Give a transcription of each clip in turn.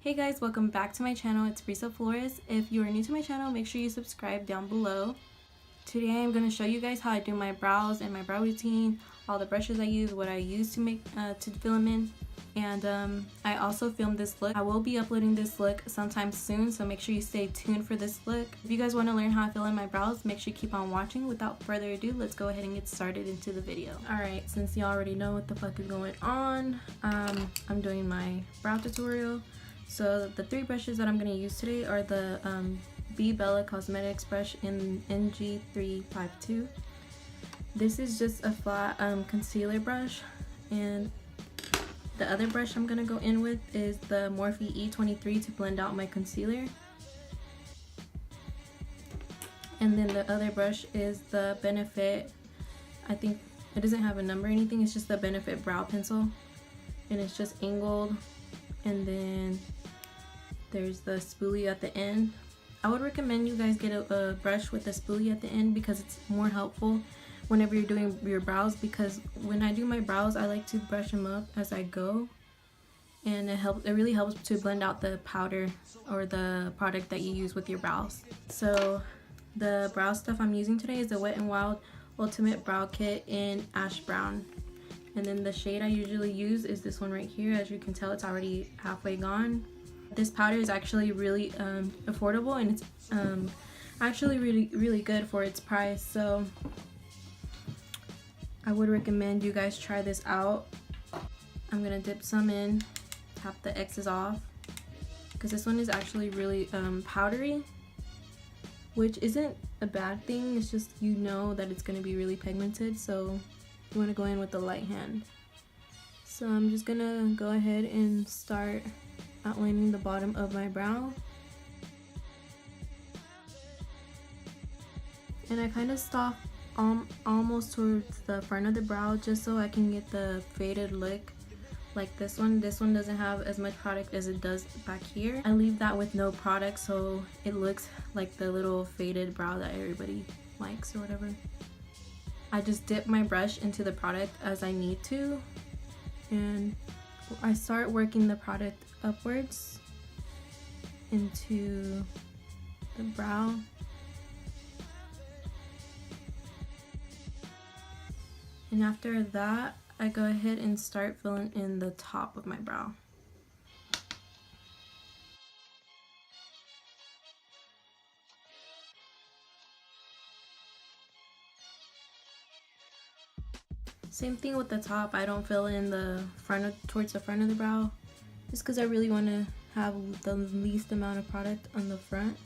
Hey guys, welcome back to my channel. It's Brissa Flores. If you are new to my channel, make sure you subscribe down below. Today I'm going to show you guys how I do my brows and my brow routine, all the brushes I use, what I use to make to fill them in, and I also filmed this look. I will be uploading this look sometime soon, so make sure you stay tuned for this look. If you guys want to learn how I fill in my brows, make sure you keep on watching. Without further ado, let's go ahead and get started into the video. Alright, since you already know what the fuck is going on, I'm doing my brow tutorial. So the three brushes that I'm going to use today are the Bella Cosmetics brush in NG352. This is just a flat concealer brush, and the other brush I'm going to go in with is the Morphe E23 to blend out my concealer. And then the other brush is the Benefit, I think it doesn't have a number or anything, it's just the Benefit brow pencil, and it's just angled, and then there's the spoolie at the end. I would recommend you guys get a brush with a spoolie at the end because it's more helpful whenever you're doing your brows, because when I do my brows I like to brush them up as I go, and it really helps to blend out the powder or the product that you use with your brows. So the brow stuff I'm using today is the Wet n Wild Ultimate Brow Kit in Ash Brown, and then the shade I usually use is this one right here. As you can tell, it's already halfway gone. This powder is actually really affordable, and it's actually really good for its price, so I would recommend you guys try this out. I'm gonna dip some in, tap the excess off, because this one is actually really powdery, which isn't a bad thing. It's just, you know that it's gonna be really pigmented, so you want to go in with the light hand. So I'm just gonna go ahead and start outlining the bottom of my brow, and I kind of stop almost towards the front of the brow just so I can get the faded look like this one. This one doesn't have as much product as it does back here. I leave that with no product so it looks like the little faded brow that everybody likes or whatever. I just dip my brush into the product as I need to, and I start working the product upwards into the brow. And after that, I go ahead and start filling in the top of my brow. Same thing with the top. I don't fill in the towards the front of the brow, just because I really want to have the least amount of product on the front.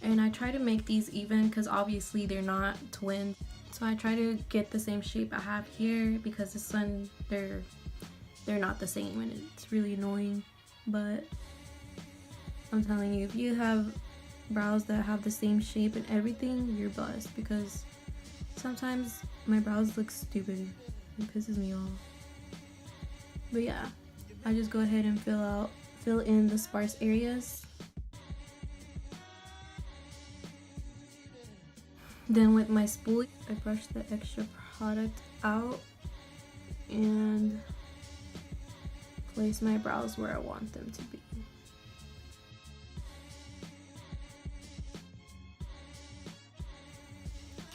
And I try to make these even because obviously they're not twins. So I try to get the same shape I have here, because this one, they're not the same, and it's really annoying. But I'm telling you, if you have brows that have the same shape and everything, you're blessed, because sometimes my brows look stupid. It pisses me off. But yeah, I just go ahead and fill in the sparse areas. Then with my spoolie, I brush the extra product out and place my brows where I want them to be.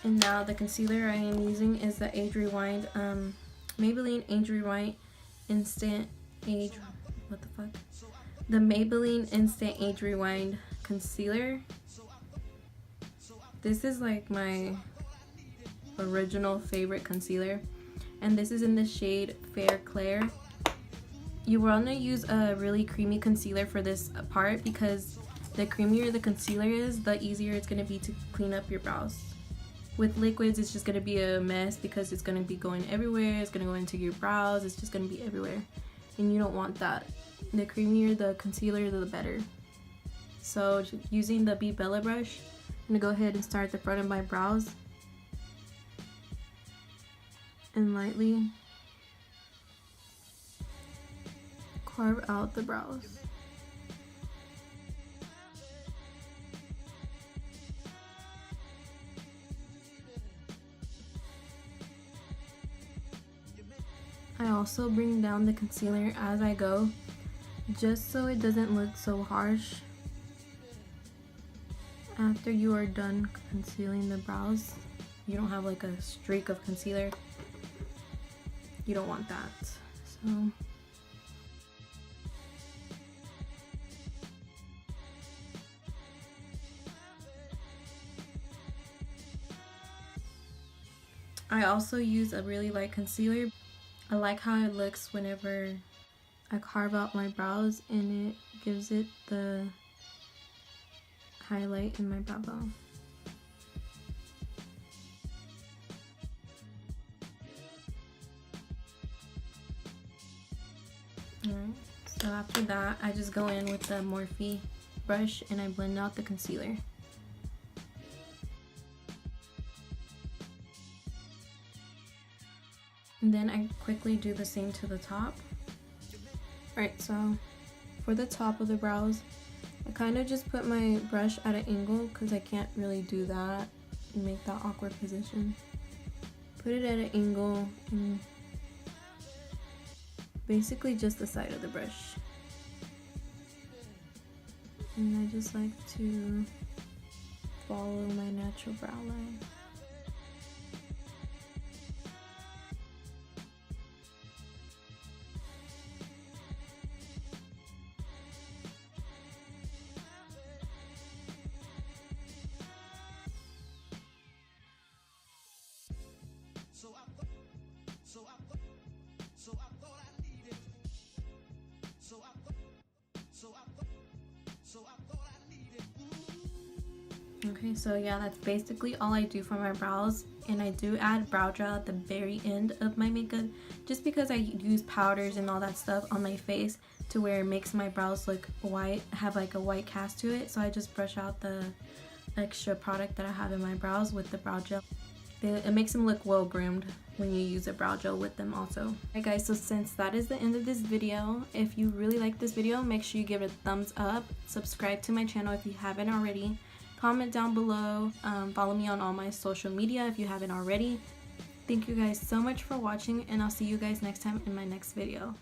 And now the concealer I am using is the Age Rewind, Maybelline Age Rewind Instant Age, what the fuck? The Maybelline Instant Age Rewind Concealer. This is like my original favorite concealer, and this is in the shade Fair Claire. You want to use a really creamy concealer for this part, because the creamier the concealer is, the easier it's going to be to clean up your brows. With liquids, it's just going to be a mess because it's going to be going everywhere. It's going to go into your brows. It's just going to be everywhere, and you don't want that. The creamier the concealer, the better. So using the Bella brush, I'm going to go ahead and start at the front of my brows and lightly carve out the brows. I also bring down the concealer as I go, just so it doesn't look so harsh after you are done concealing the brows. You don't have like a streak of concealer. You don't want that. So I also use a really light concealer. I like how it looks whenever I carve out my brows, and it gives it the highlight in my brow bone. Alright, so after that I just go in with the Morphe brush and I blend out the concealer. And then I quickly do the same to the top. Alright, so for the top of the brows, I kind of just put my brush at an angle because I can't really do that and make that awkward position. Put it at an angle and basically just the side of the brush. And I just like to follow my natural brow line. Okay, so yeah, that's basically all I do for my brows, and I do add brow gel at the very end of my makeup just because I use powders and all that stuff on my face to where it makes my brows look white, have like a white cast to it. So I just brush out the extra product that I have in my brows with the brow gel. It makes them look well groomed when you use a brow gel with them also. Alright guys, so since that is the end of this video, if you really like this video, make sure you give it a thumbs up, subscribe to my channel if you haven't already, comment down below, follow me on all my social media if you haven't already. Thank you guys so much for watching, and I'll see you guys next time in my next video.